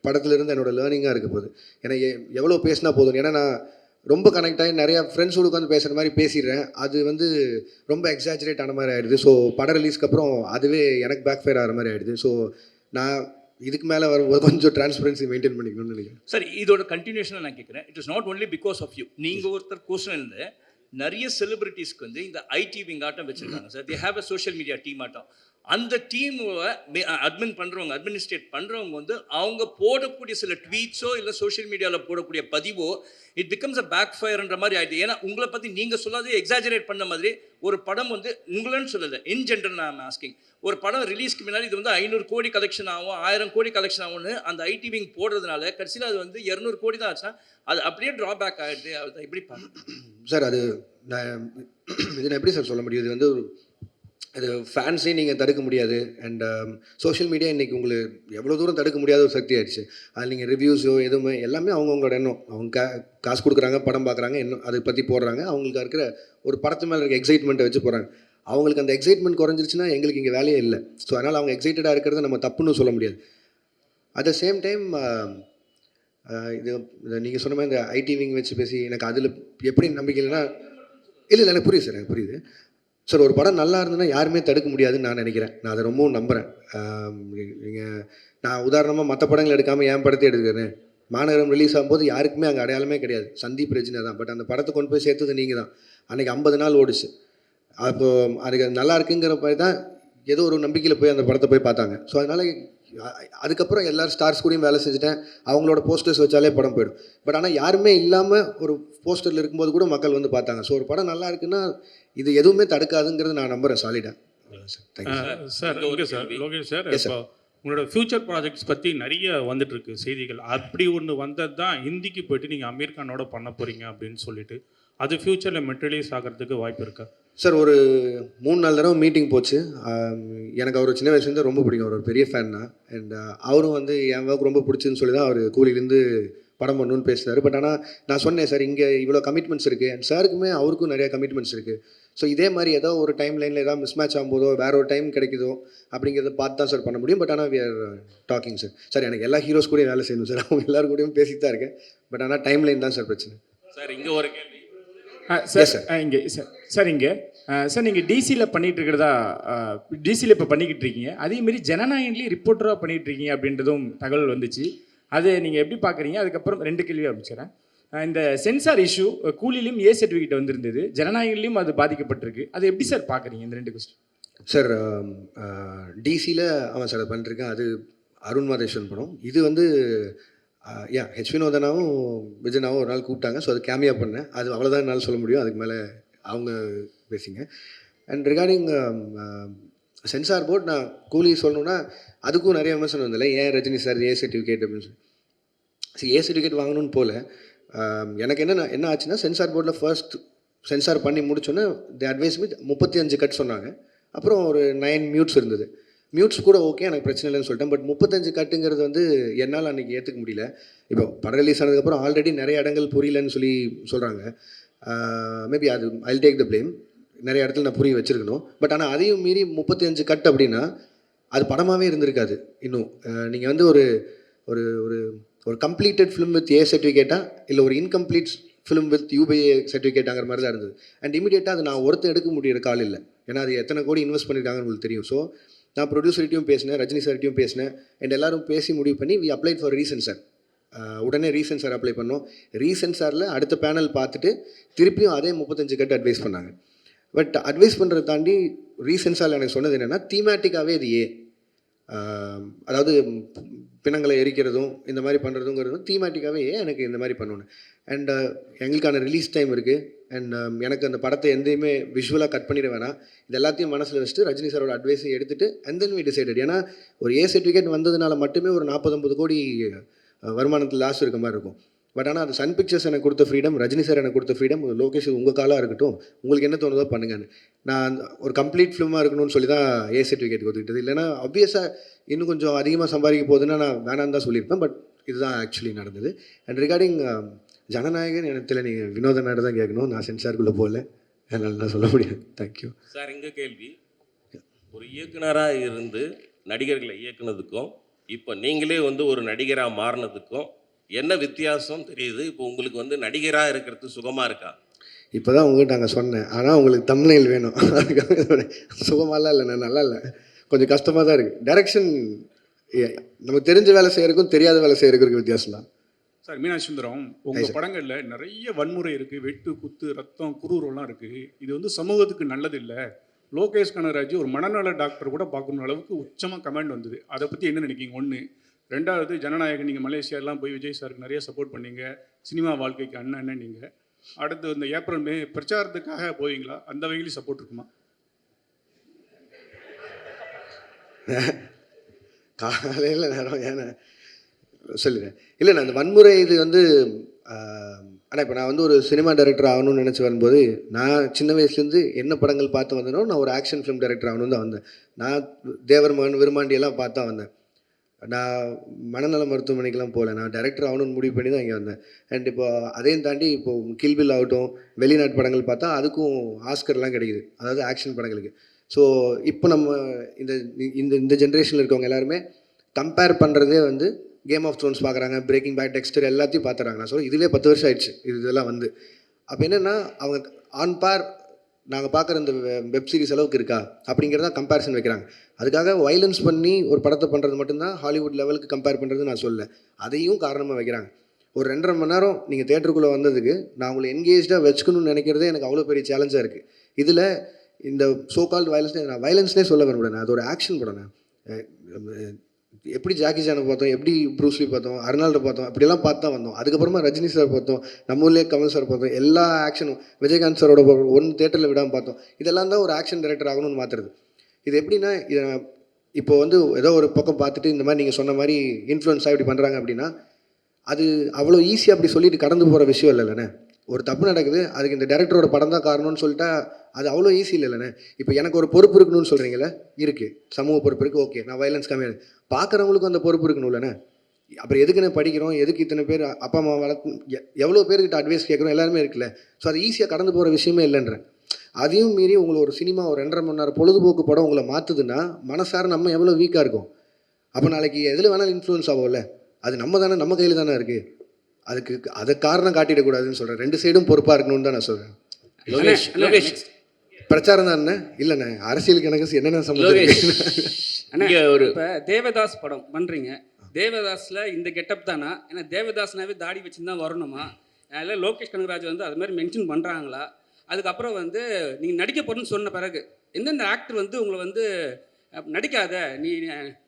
படத்துலேருந்து என்னோடய லேர்னிங்காக இருக்க போகுது. ஏன்னா எவ்வளோ பேசினா போதும். ஏன்னா நான் ரொம்ப கனெக்ட் ஆகி நிறையா ஃப்ரெண்ட்ஸோடு உட்காந்து பேசுகிற மாதிரி பேசிடுறேன். அது வந்து ரொம்ப எக்ஸாஜரேட் ஆன மாதிரி ஆகிடுது. ஸோ படம் ரிலீஸ்க்கு அப்புறம் அதுவே எனக்கு பேக் ஃபயர் ஆகிற மாதிரி ஆகிடுது. ஸோ நான் இதுக்கு மேலே வரும்போது கொஞ்சம் டிரான்ஸ்பரன்சி மெயின்டைன் பண்ணிக்கணும்னு நினைக்கிறேன். சார், இதோட கண்டினியூஷனாக நான் கேட்குறேன். It is not only because of you. நீங்கள் ஒருத்தர் கோர்ஷன் இருந்து நிறைய செலிபிரிட்டிஸ்க்கு வந்து இந்த ஐடி விங் ஆட்டம் வச்சுருக்காங்க sir. They have a social media team ஆட்டம். அந்த டீமை அட்மினிஸ்ட்ரேட் பண்ணுறவங்க வந்து அவங்க போடக்கூடிய சில ட்வீட்ஸோ இல்லை சோஷியல் மீடியாவில் போடக்கூடிய பதிவோ இட் பிகம்ஸ் அ பேக் ஃபயர்ன்ற மாதிரி ஆகிடுது. ஏன்னா உங்களை பற்றி நீங்கள் சொல்லாதே எக்ஸாஜரேட் பண்ண மாதிரி ஒரு படம் வந்து உங்களன்னு சொல்லலை, இன் ஜென்ரல் நான் ஆஸ்கிங். ஒரு படம் ரிலீஸ்க்கு முன்னாடி இது வந்து 500 கோடி கலெக்ஷன் ஆகும், 1000 கோடி கலெக்ஷன் ஆகும்னு அந்த ஐடி விங் போடுறதுனால கடைசியில் அது வந்து 200 கோடி தான் ஆச்சுன்னா அது அப்படியே ட்ராபேக் ஆகிடுது. அது எப்படி பார்க்க சார்? அது நான் இது எப்படி சார் சொல்ல முடியும்? இது வந்து அது ஃபேன்ஸையும் நீங்கள் தடுக்க முடியாது. அண்ட் சோஷியல் மீடியா இன்றைக்கி உங்களுக்கு எவ்வளோ தூரம் தடுக்க முடியாத ஒரு சக்தி ஆயிடுச்சு. அதில் நீங்கள் ரிவ்யூஸோ எதுவுமே எல்லாமே அவங்கவுங்களோட எண்ணம். அவங்க காசு கொடுக்குறாங்க, படம் பார்க்குறாங்க, இன்னும் அதை பற்றி போடுறாங்க. அவங்களுக்கு இருக்கிற ஒரு படத்து மேலே இருக்க எக்ஸைட்மெண்ட்டை வச்சு போகிறாங்க. அவங்களுக்கு அந்த எக்ஸைட்மெண்ட் குறைஞ்சிருச்சுன்னா எங்களுக்கு இங்கே வேலையே இல்லை. ஸோ அதனால் அவங்க எக்ஸைட்டடாக இருக்கிறத நம்ம தப்புன்னு சொல்ல முடியாது. அட் த சேம் டைம் இது நீங்கள் சொன்ன மாதிரி இந்த ஐடி விங் வச்சு பேசி எனக்கு அதில் எப்படி நம்பிக்கை இல்லைன்னா, இல்லை எனக்கு புரியுது சார், எனக்கு புரியுது சார். ஒரு படம் நல்லா இருந்ததுன்னா யாருமே தடுக்க முடியாதுன்னு நான் நினைக்கிறேன். நான் அதை ரொம்பவும் நம்புகிறேன். நான் உதாரணமாக மற்ற படங்கள் எடுக்காமல் என் படத்தை எடுக்கிறேன். மாநகரம் ரிலீஸ் ஆகும்போது யாருக்குமே அங்கே அடையாளமே கிடையாது, சந்தீப் ரெஜினா தான். பட் அந்த படத்தை கொண்டு போய் சேர்த்தது நீங்கள் தான். அன்றைக்கி 50 நாள் ஓடிச்சு. அப்போது அதுக்கு நல்லா இருக்குங்கிற மாதிரி தான் ஏதோ ஒரு நம்பிக்கையில் போய் அந்த படத்தை போய் பார்த்தாங்க. ஸோ அதனால் அதுக்கப்புறம் எல்லோரும் ஸ்டார்ஸ் கூடயும் வேலை செஞ்சுட்டேன். அவங்களோட போஸ்டர்ஸ் வச்சாலே படம் போயிடும். பட் ஆனால் யாருமே இல்லாமல் ஒரு போஸ்டரில் இருக்கும்போது கூட மக்கள் வந்து பார்த்தாங்க. ஸோ ஒரு படம் நல்லா இருக்குன்னா இது எதுவுமே தடுக்காதுங்கிறது நான் நம்புகிறேன் சாலிடாக. Sir okay sir, Lokesh sir, இப்போ உங்களோட ஃப்யூச்சர் ப்ராஜெக்ட்ஸ் பற்றி நிறைய வந்துட்டு இருக்கு செய்திகள். அப்படி ஒன்று வந்தது தான் ஹிந்திக்கு போயிட்டு நீங்கள் அமீர் கானோட பண்ண போகிறீங்க அப்படின்னு சொல்லிட்டு, அது ஃப்யூச்சரில் மெட்டீரியலைஸ் ஆகிறதுக்கு வாய்ப்பு இருக்கா சார்? ஒரு 3-4 தடவை மீட்டிங் போச்சு. எனக்கு அவர் சின்ன வயசுலேருந்து ரொம்ப பிடிக்கும். அவர் ஒரு பெரிய ஃபேன் தான். அண்ட் அவரும் வந்து என் ஒர்க் ரொம்ப பிடிச்சின்னு சொல்லி தான் அவர் கூலிலேருந்து படம் பண்ணணுன்னு பேசுகிறாரு. பட் ஆனால் நான் சொன்னேன் சார், இங்கே இவ்வளோ கமிட்மெண்ட்ஸ் இருக்குது. அண்ட் சாருக்குமே அவருக்கும் நிறையா கமிட்மெண்ட்ஸ் இருக்குது. ஸோ இதே மாதிரி ஏதோ ஒரு டைம் லைனில் ஏதாவது மிஸ் மேட்ச் ஆகும்போதோ வேறு ஒரு டைம் கிடைக்குதோ அப்படிங்கிறத பார்த்து தான் சார் பண்ண முடியும். பட் ஆனால் we are talking sir. Sir எனக்கு எல்லா ஹீரோஸ் கூடயும் வேலை செய்யணும் சார். அவங்க எல்லாரும் கூடயும் பேசிட்டு தான் இருக்கேன். பட் ஆனால் டைம் லைன் தான் சார் பிரச்சனை. சார் இங்கே ஒரு கேள்வி சார். இங்கே சார் இங்கே சார் நீங்கள் டிசியில் பண்ணிகிட்டு இருக்கிறதா, டிசியில் இப்போ பண்ணிக்கிட்டு இருக்கீங்க. அதேமாரி ஜனநாயகன்லேயும் ரிப்போர்ட்டராக பண்ணிகிட்டு இருக்கீங்க அப்படின்றதும் தகவல் வந்துச்சு. அது நீங்கள் எப்படி பார்க்குறீங்க? அதுக்கப்புறம் 2 கேள்வி ஆரம்பிச்சிடறேன். இந்த சென்சார் இஷ்யூ கூலிலையும் ஏ சர்டிஃபிகேட் வந்திருந்தது, ஜனநாயகன்லையும் அது பாதிக்கப்பட்டிருக்கு. அது எப்படி சார் பார்க்குறீங்க இந்த 2 கொஸ்டின்? சார் டிசியில் ஆமாம் சார், அதை பண்ணிருக்கேன். அது அருண் மாதேஸ்வரன் படம். இது வந்து ஹெச் வினோதனாவும் விஜயனாவும் ஒரு நாள் கூப்பிட்டாங்க. ஸோ அது கேமியா பண்ணேன். அது அவ்வளோதான் என்னால் சொல்ல முடியும். அதுக்கு மேலே அவங்க பேசிங்க. அண்ட் ரிகார்டிங் சென்சார் போர்ட், நான் கூலி சொல்லணுன்னா அதுக்கும் நிறைய விமர்சனம் வந்தில்லை. ஏன் ரஜினி சார் ஏ சர்டிஃபிகேட் அப்படின்னு சொல்லி. சரி, ஏ சர்டிஃபிகேட் வாங்கணும்னு போல எனக்கு என்ன ஆச்சுன்னா, சென்சார் போர்டில் ஃபர்ஸ்ட் சென்சார் பண்ணி முடிச்சோன்னே தி அட்வைஸ் வித் 35 கட் சொன்னாங்க. அப்புறம் ஒரு 9 மியூட்ஸ் இருந்தது. மியூட்ஸ் கூட ஓகே, எனக்கு பிரச்சனை இல்லைன்னு சொல்லிட்டேன். பட் 35 கட்டுங்கிறது வந்து என்னால் அன்றைக்கி ஏற்றுக்க முடியல. இப்போ படம் ரிலீஸ் ஆனதுக்கப்புறம் ஆல்ரெடி நிறைய இடங்கள் புரியலன்னு சொல்லி சொல்கிறாங்க. மேபி அது ஐ டேக் த ப்ளேம். நிறைய இடத்துல நான் புரிய வச்சுருக்கணும். பட் ஆனால் அதையும் மீறி 35 கட் அப்படின்னா அது படமாகவே இருந்திருக்காது. இன்னும் நீங்கள் வந்து ஒரு ஒரு ஒரு கம்ப்ளீட்டட் ஃபிலிம் வித் ஏ சர்டிஃபிகேட்டா இல்லை ஒரு இன்கம்ப்ளீட் ஃபிலிம் வித் யூபிஏ சர்டிஃபிகேட்டாங்கிற மாதிரி தான் இருந்தது. அண்ட் இமீடியட்டாக அது நான் ஒருத்தர் எடுக்க முடியிற கால் இல்லை, ஏன்னா அது எத்தனை கோடி இன்வெஸ்ட் பண்ணியிருக்காங்கன்னு உங்களுக்கு தெரியும். ஸோ நான் ப்ரொடியூசர்கிட்டையும் பேசினேன், ரஜினி சார்கிட்டையும் பேசினேன், அண்ட் எல்லாரும் பேசி முடிவு பண்ணி வி அப்ளைட் ஃபார் ரீசென்சார். உடனே ரீசென்சார் அப்ளை பண்ணோம். ரீசென்சாரில் அடுத்த பேனல் பார்த்துட்டு திருப்பியும் அதே 35 கட்டு அட்வைஸ் பண்ணாங்க. பட் அட்வைஸ் பண்ணுறதை தாண்டி ரீசென்சாரில் எனக்கு சொன்னது என்னென்னா, தீமேட்டிக்காகவே இது அதாவது பிணங்களை எரிக்கிறதும் இந்த மாதிரி பண்ணுறதுங்கிறதும் தீமேட்டிக்காகவே எனக்கு இந்த மாதிரி பண்ணணும். அண்ட் எங்களுக்கான ரிலீஸ் டைம் இருக்குது. அண்ட் எனக்கு அந்த படத்தை எந்தையுமே விஷுவலாக கட் பண்ணிட வேணாம், இது எல்லாத்தையும் மனசில் வச்சுட்டு ரஜினி சாரோட அட்வைஸை எடுத்துகிட்டு அண்ட் தென் வி டிசைடட். ஏன்னா ஒரு ஏ சர்டிஃபிகேட் வந்ததுனால மட்டுமே ஒரு 40-50 கோடி வருமானத்தில் லாஸ் இருக்க மாதிரி இருக்கும். பட் ஆனால் அது சன் பிக்சர்ஸ் எனக்கு கொடுத்த ஃப்ரீடம், ரஜினி சார் எனக்கு கொடுத்த ஃப்ரீடம், லோகேஷ் உங்கள் காலாக இருக்கட்டும், உங்களுக்கு என்ன தோணுதோ பண்ணுங்கன்னு. நான் ஒரு கம்ப்ளீட் ஃபிலிமாக இருக்கணும்னு சொல்லி தான் ஏ சர்டிஃபிகேட் கொடுத்துக்கிட்டது. இல்லைனா ஆப்வியஸாக இன்னும் கொஞ்சம் அதிகமாக சம்பாதிக்க போகுதுன்னா நான் வேணான்னு தான் சொல்லியிருப்பேன். பட் இதுதான் ஆக்சுவலி நடந்தது. அண்ட் ரிகார்டிங் ஜனநாயகன் எனக்கு நீங்கள் வினோத நாடு தான் கேட்கணும், நான் சென்சாருக்குள்ளே போகல, அதனால் நான் சொல்ல முடியாது. Thank you sir. எங்கள் கேள்வி, ஒரு இயக்குனராக இருந்து நடிகர்களை இயக்குனதுக்கும் இப்போ நீங்களே வந்து ஒரு நடிகராக மாறினதுக்கும் என்ன வித்தியாசம் தெரியுது? இப்போ உங்களுக்கு வந்து நடிகராக இருக்கிறது சுகமாக இருக்கா? இப்போ தான் உங்கள்கிட்ட அங்கே சொன்னேன், ஆனால் உங்களுக்கு தம்ப்நெயில் வேணும். அதுக்காக சுகமாலாம் இல்லை, நான் நல்லா இல்லை, கொஞ்சம் கஷ்டமாக தான் இருக்குது. டைரக்ஷன் நமக்கு தெரிஞ்ச வேலை செய்கிறதுக்கும் தெரியாத வேலை செய்கிறதுக்கு வித்தியாசம் தான். சார் மீனாட்சி சுந்தரம், உங்கள் படங்களில் நிறைய வன்முறை இருக்குது, வெட்டு குத்து ரத்தம் குரூரெல்லாம் இருக்குது. இது வந்து சமூகத்துக்கு நல்லது இல்லை. லோகேஷ் கனகராஜ் ஒரு மனநல டாக்டர் கூட பார்க்கணும் அளவுக்கு உச்சமாக கமெண்ட் வந்தது. அதை பற்றி என்ன நினைக்கிங்க? ஒன்று. ரெண்டாவது, ஜனநாயகன் நீங்கள் மலேசியாலாம் போய் விஜய் சாருக்கு நிறைய சப்போர்ட் பண்ணீங்க, சினிமா வாழ்க்கைக்கு அண்ணன் நீங்கள். அடுத்து இந்த ஏப்ரல் மே பிரச்சாரத்துக்காக போவீங்களா? அந்த வகையிலும் சப்போர்ட் இருக்குமா? காலையில் நேரம் ஏன்னா சொல்லிடுறேன். இல்லை, நான் அந்த வன்முறை இது வந்து ஆனால் இப்போ நான் வந்து ஒரு சினிமா டைரக்டர் ஆகணும்னு நினச்சி வரும்போது, நான் சின்ன வயசுலேருந்து என்ன படங்கள் பார்த்து வந்தேனோ, நான் ஒரு ஆக்ஷன் ஃபிலிம் டைரக்டர் ஆகணும்னு தான் வந்தேன். நான் தேவர் மகன் விருமாண்டியெல்லாம் பார்த்து தான் வந்தேன். நான் மனநல மருத்துவமனைக்கெலாம் போகல, நான் டைரக்டர் ஆகணும்னு முடிவு பண்ணி தான் இங்கே வந்தேன். அண்ட் இப்போ அதையும் தாண்டி இப்போது கில்பில் ஆகட்டும், வெளிநாட்டு படங்கள் பார்த்தா அதுக்கும் ஆஸ்கர்லாம் கிடைக்குது, அதாவது ஆக்ஷன் படங்களுக்கு. ஸோ இப்போ நம்ம இந்த இந்த இந்த ஜென்ரேஷனில் இருக்கவங்க எல்லாருமே கம்பேர் பண்ணுறதே வந்து கேம் ஆஃப் த்ரோன்ஸ் பார்க்குறாங்க, பிரேக்கிங் பேட், டெக்ஸ்டர் எல்லாத்தையும் பார்த்துறாங்க. நான் சொல்ல இதுவே 10 வருஷம் ஆயிடுச்சு இதெல்லாம் வந்து. அப்போ என்னென்னா அவங்க ஆன் பார் நாங்கள் பார்க்குற இந்த வெப் சீரிஸ் அளவுக்கு இருக்கா அப்படிங்கிறத கம்பேரிசன் வைக்கிறாங்க. அதுக்காக வைலன்ஸ் பண்ணி ஒரு படத்தை பண்ணுறது மட்டும்தான் ஹாலிவுட் லெவலுக்கு கம்பேர் பண்ணுறது நான் சொல்ல, அதையும் காரணமாக வைக்கிறாங்க. ஒரு 2.5 மணி நேரம் நீங்கள் தேட்டருக்குள்ளே வந்ததுக்கு நான் உங்களை என்கேஜாக வச்சுக்கணும்னு நினைக்கிறதே எனக்கு அவ்வளோ பெரிய சேலஞ்சாக இருக்குது. இதில் இந்த சோ கால்டு வயலன்ஸ், நான் வயலன்ஸ்னே சொல்ல விரும்புகிறேன், அது ஒரு ஆக்ஷன் படம். எப்படி ஜாக்கி சானை பார்த்தோம், எப்படி ப்ரூஸ்லி பார்த்தோம், அர்னால்டை பார்த்தோம், அப்படியெல்லாம் பார்த்து தான் வந்தோம். அதுக்கப்புறமா ரஜினி சார் பார்த்தோம், நம்ம ஊர்லேயே கமல் சார் பார்த்தோம், எல்லா ஆக்ஷனும் விஜயகாந்த் சாரோட ஒன்று தேட்டரில் விடாமல் பார்த்தோம். இதெல்லாம் தான் ஒரு ஆக்ஷன் டைரக்டர் ஆகணும்னு மாற்றுறது. இது எப்படின்னா, இப்போ வந்து ஏதோ ஒரு பக்கம் பார்த்துட்டு இந்த மாதிரி நீங்கள் சொன்ன மாதிரி இன்ஃப்ளூயன்ஸாக இப்படி பண்ணுறாங்க அப்படின்னா, அது அவ்வளோ ஈஸியாக அப்படி சொல்லிட்டு கடந்து போகிற விஷயம் இல்லைல்லண்ணே. ஒரு தப்பு நடக்குது, அதுக்கு இந்த டேரக்டரோட படம் தான் காரணம்னு சொல்லிட்டா அது அவ்வளோ ஈஸி இல்லைல்லண்ணே. இப்போ எனக்கு ஒரு பொறுப்பு இருக்கணும்னு சொல்கிறீங்களே, இருக்குது, சமூக பொறுப்பு இருக்குது, ஓகே, நான் வயலன்ஸ் கம்மியாக, பார்க்குறவங்களுக்கும் அந்த பொறுப்பு இருக்கணும் இல்லைண்ணே. அப்புறம் எதுக்குன்னு படிக்கிறோம், எதுக்கு இத்தனை பேர் அப்பா அம்மா வளர்த்து எவ்வளோ பேர்கிட்ட அட்வைஸ் கேட்குறோம், எல்லாருமே இருக்குல்ல. ஸோ அது ஈஸியாக கடந்து போகிற விஷயமே இல்லைன்றேன். அதையும் மீறி உங்களுக்கு ஒரு சினிமா ஒரு 2.5 மணி நேரம் பொழுதுபோக்கு படம் உங்களை மாற்றுதுன்னா மனசார நம்ம எவ்வளோ வீக்காக இருக்கும். அப்போ நாளைக்கு எதில் வேணாலும் இன்ஃப்ளூயன்ஸ் ஆகும்ல, அது நம்ம தானே, நம்ம கையில் தானே இருக்குது. அதுக்கு அதை காரணம் காட்டிடக்கூடாதுன்னு சொல்கிறேன். 2 சைடும் பொறுப்பாக இருக்கணும்னு தான் நான் சொல்கிறேன். லோகேஷ் பிரச்சாரம் தானே இல்லைண்ணே, அரசியலுக்கு எனக்கு என்னென்ன சம்பந்தம்? ஒரு இப்போ தேவதாஸ் படம் பண்ணுறீங்க, தேவதாஸில் இந்த கெட்டப் தானா? ஏன்னா தேவதாஸ்னாவே தாடி வச்சுருந்தா வரணுமா? அதில் லோகேஷ் கனகராஜ் வந்து அது மாதிரி மென்ஷன் பண்ணுறாங்களா? அதுக்கப்புறம் வந்து நீங்கள் நடிக்க போகிறேன்னு சொன்ன பிறகு எந்தெந்த ஆக்டர் வந்து உங்களை வந்து நடிக்காத நீ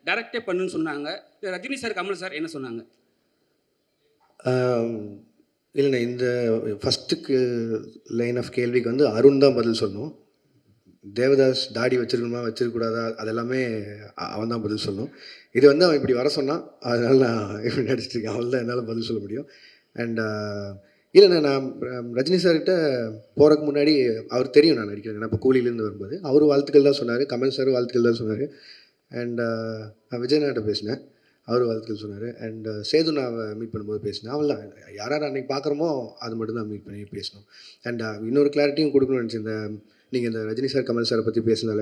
டைரக்டே பண்ணுன்னு சொன்னாங்க? ரஜினி சார், கமல் சார் என்ன சொன்னாங்க? இல்லைண்ணே, இந்த ஃபஸ்ட்டுக்கு லைன் ஆஃப் கேள்விக்கு வந்து அருண் தான் பதில் சொல்லணும். தேவதாஸ் தாடி வச்சிருக்கணுமா வச்சிருக்கக்கூடாதா அதெல்லாமே அவன் தான் பதில் சொல்லணும். இது வந்து அவன் இப்படி வர சொன்னான், அதனால் நான் இப்படி நடிச்சிட்ருக்கேன், அவள் தான் என்னால் பதில் சொல்ல முடியும். அண்ட் இல்லைண்ணே, நான் ரஜினி சார்கிட்ட போகிறதுக்கு முன்னாடி அவர் தெரியும் நான் நடிக்கிறேன். நான் இப்போ கூலியிலேருந்து வரும்போது அவர் வாழ்த்துக்கள் தான் சொன்னார், கமல் சார் வாழ்த்துக்கள் தான் சொன்னார். அண்ட் நான் விஜயநாட்ட பேசினேன், அவர் வாழ்த்துக்கள் சொன்னார். அண்ட் சேது நான் மீட் பண்ணும்போது பேசினேன். அவள்லாம் யார் யார் அன்றைக்கி பார்க்குறோமோ அது மட்டும் தான் மீட் பண்ணி பேசணும். அண்ட் இன்னொரு கிளாரிட்டியும் கொடுக்கணும்னு நினச்சேன். நீங்கள் இந்த ரஜினி சார் கமல் சாரை பற்றி பேசினால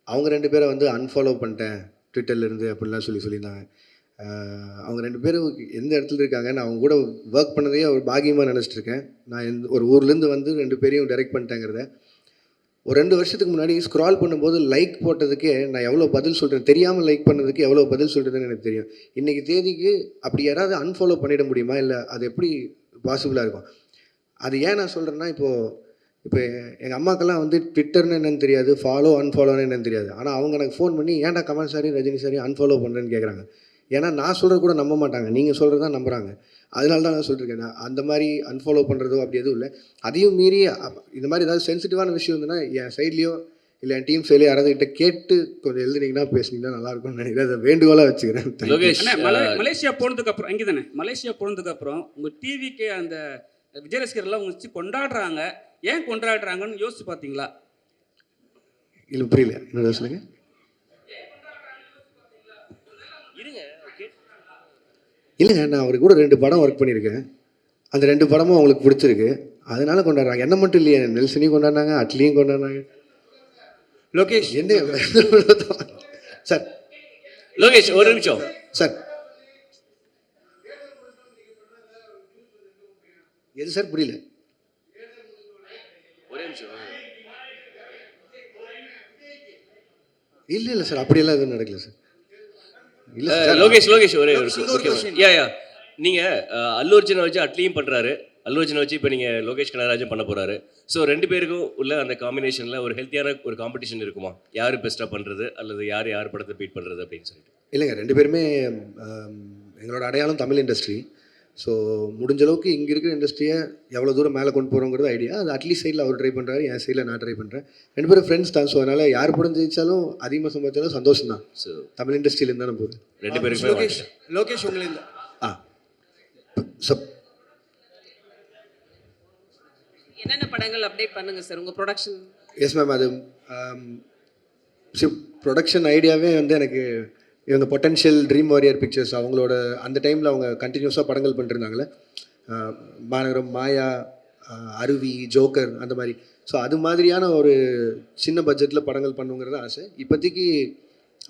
அவங்க 2 பேரை வந்து அன்ஃபாலோ பண்ணிட்டேன் ட்விட்டர்லேருந்து அப்படிலாம் சொல்லியிருந்தாங்க. அவங்க 2 பேரும் எந்த இடத்துல இருக்காங்க, நான் அவங்க கூட ஒர்க் பண்ணதையே ஒரு பாக்கியமாக நினச்சிட்டு இருக்கேன். நான் ஒரு ஊர்லேருந்து வந்து 2 பேரையும் டைரக்ட் பண்ணிட்டேங்கிறத. ஒரு 2 வருஷத்துக்கு முன்னாடி ஸ்க்ரால் பண்ணும்போது லைக் போட்டதுக்கே நான் எவ்வளோ பதில் சொல்கிறேன், தெரியாமல் லைக் பண்ணதுக்கு எவ்வளோ பதில் சொல்கிறதுன்னு எனக்கு தெரியும். இன்றைக்கி தேதிக்கு அப்படி யாராவது அன்ஃபாலோ பண்ணிட முடியுமா, இல்லை அது எப்படி பாசிபிளாக இருக்கும்? அது ஏன் நான் சொல்கிறேன்னா, இப்போ எங்கள் அம்மாக்கெல்லாம் வந்து ட்விட்டர்னு என்னென்னு தெரியாது, அன்ஃபாலோன்னு என்னென்னு தெரியாது. ஆனால் அவங்க எனக்கு ஃபோன் பண்ணி ஏன்டா Kamal sorry Rajini sorry unfollow பண்ணுறேன்னு கேட்குறாங்க. ஏன்னா நான் சொல்கிறது கூட நம்ப மாட்டாங்க, நீங்கள் சொல்கிறது தான் நம்புகிறாங்க. அதனால தான் நான் சொல்லியிருக்கேன். நான் அந்த மாதிரி அன்ஃபாலோ பண்ணுறதோ அப்படி எதுவும் இல்லை. அதையும் மீறி இந்த மாதிரி ஏதாவது சென்சிட்டிவான விஷயம் இருந்ததுன்னா என் சைட்லேயோ இல்லை என் டீம் சைட்லேயோ யாராவது கிட்ட கேட்டு கொஞ்சம் எழுதுனீங்கன்னா பேசுனீங்கன்னா நல்லாயிருக்கும்னு நினைக்கிறேன். அதை வேண்டுகோளாக வச்சுக்கிறேன். லோகேஷ், மலேசியா போனதுக்கு அப்புறம் இங்கே தானே மலேசியா போனதுக்கு அப்புறம் உங்கள் டிவிக்கு அந்த விஜய் ரசிகர்லாம் உங்க வச்சு கொண்டாடுறாங்க. ஏன் கொண்டாடுறாங்கன்னு யோசிச்சு பார்த்தீங்களா? இல்லை புரியல, என்ன சொல்லுங்க. இல்லைங்க, நான் அவருக்கு கூட 2 படம் ஒர்க் பண்ணியிருக்கேன். அந்த 2 படமும் அவங்களுக்கு பிடிச்சிருக்கு, அதனால கொண்டாடுறாங்க. என்ன மட்டும் இல்லையே, நெல்சனையும் கொண்டாடினாங்க, அட்லியும் கொண்டாடினாங்க. லோகேஷ் என்ன சார்? லோகேஷ் ஒரு நிமிஷம் சார். எது சார் புரியல? ஒரே நிமிஷம். இல்லை சார், அப்படியெல்லாம் எதுவும் நடக்கல சார். இல்லை லோகேஷ் ஒரே யா நீங்கள் அல்லு அர்ஜுனை வச்சு அட்லியும் பண்ணுறாரு, அல்லு அர்ஜுனை வச்சு இப்போ நீங்கள் லோகேஷ் கனகராஜும் பண்ண போகிறாரு. ஸோ 2 பேருக்கும் உள்ள அந்த காம்பினேஷனில் ஒரு ஹெல்த்தியான ஒரு காம்படிஷன் இருக்குமா? யார் பெஸ்ட்டாக பண்ணுறது அல்லது யார் படத்தை பீட் பண்ணுறது அப்படின்னு சொல்லிட்டு? இல்லைங்க, 2 பேருமே எங்களோட அடையாளம் தமிழ் இண்டஸ்ட்ரி. ஸோ முடிஞ்ச அளவுக்கு இங்கே இருக்கிற இண்டஸ்ட்ரியை எவ்வளோ தூரம் மேலே கொண்டு போகிறோங்கிறது ஐடியா. அது அட்லீஸ்ட் சைடில் அவர் ட்ரை பண்ணுறாரு, என் சைடில் நான் ட்ரை பண்ணுறேன். 2 பேரும் ஃப்ரெண்ட்ஸ் தான். ஸோ அதனால் யார் படம் ஜெயிச்சாலும் அதிகமாக சம்பாதிச்சாலும் சந்தோஷம் தான். ஸோ தமிழ் இண்டஸ்ட்ரியிலேருந்து தானே போகுது. 2 பேருக்குமே லோகேஷ் உங்களை இந்த என்னென்ன படங்கள் அப்டேட் பண்ணுங்க சார் உங்கள் ப்ரொடக்ஷன்? Yes ma'am. அது ப்ரொடக்ஷன் ஐடியாவே வந்து எனக்கு இவங்க பொட்டன்ஷியல் ட்ரீம் வாரியர் பிக்சர்ஸ் அவங்களோட அந்த டைமில் அவங்க கண்டினியூஸாக படங்கள் பண்ணிருந்தாங்களே, மாநகரம், மாயா, அருவி, ஜோக்கர், அந்த மாதிரி. ஸோ அது மாதிரியான ஒரு சின்ன பட்ஜெட்டில் படங்கள் பண்ணுங்கிறது ஆசை. இப்போதைக்கு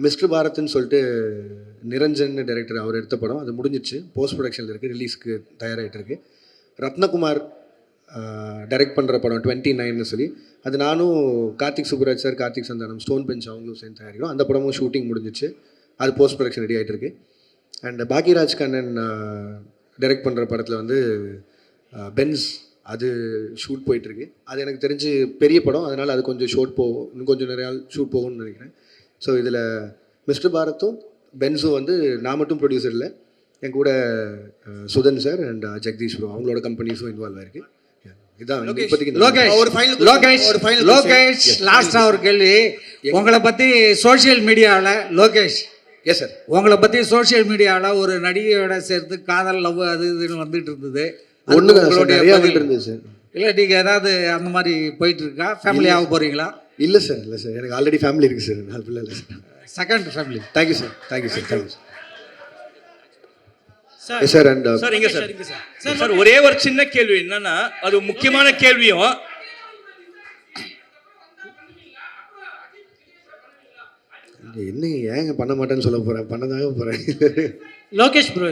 மிஸ்டர் பாரத்னு சொல்லிட்டு நிரஞ்சன் டைரக்டர் அவர் எடுத்த படம், அது முடிஞ்சிச்சு, போஸ்ட் ப்ரொடக்ஷனில் இருக்குது, ரிலீஸ்க்கு தயாராகிட்டு இருக்கு. ரத்னகுமார் டைரக்ட் பண்ணுற படம் 29ன்னு சொல்லி, அது நானும் Karthik Subbaraj sir, Karthik Santhanam, Stone Bench அவங்களும் சேர்ந்து தயாரிக்கிறோம். அந்த படமும் ஷூட்டிங் முடிஞ்சிச்சு, அது போஸ்ட் ப்ரொடக்ஷன் ரெடி ஆகிட்டு இருக்கு. அண்ட் பாக்கியராஜ் கண்ணன் டைரக்ட் பண்ணுற படத்தில் வந்து பென்ஸ், அது ஷூட் போயிட்டுருக்கு. அது எனக்கு தெரிஞ்சு பெரிய படம், அதனால் அது கொஞ்சம் இன்னும் கொஞ்சம் நிறையா ஷூட் போகும்னு நினைக்கிறேன். ஸோ இதில் மிஸ்டர் பாரத்தும் பென்ஸும் வந்து நான் மட்டும் ப்ரொடியூசர் இல்லை, என் கூட Sudhan sir and Jagadeesh bro அவங்களோட கம்பெனிஸும் இன்வால்வ் ஆயிருக்கு. இதான் லோகேஷ் லாஸ்டா ஒரு கேள்வி. உங்களை பற்றி சோஷியல் மீடியாவில் லோகேஷ், எஸ் சார், உங்களை பற்றி சோஷியல் மீடியாவில் ஒரு நடிகையோட சேர்த்து காதல், லவ் அது இதுன்னு வந்துட்டு இருந்தது. இருந்துச்சு. இல்லை நீங்கள் ஏதாவது அந்த மாதிரி போயிட்டு இருக்கா? ஃபேமிலியாக போகிறீங்களா? இல்லை சார், எனக்கு ஆல்ரெடி ஃபேமிலி இருக்குது சார். அது இல்லை sir, second family. Thank you sir, thank you sir, thank you sir. Sir and sir இங்கே சார் ஒரே ஒரு சின்ன கேள்வி என்னன்னா, அது முக்கியமான கேள்வியும், என்ன ஏங்க பண்ண மாட்டேன்னு சொல்ல போகிறேன், பண்ணதாக போகிறேன். லோகேஷ் ப்ரோ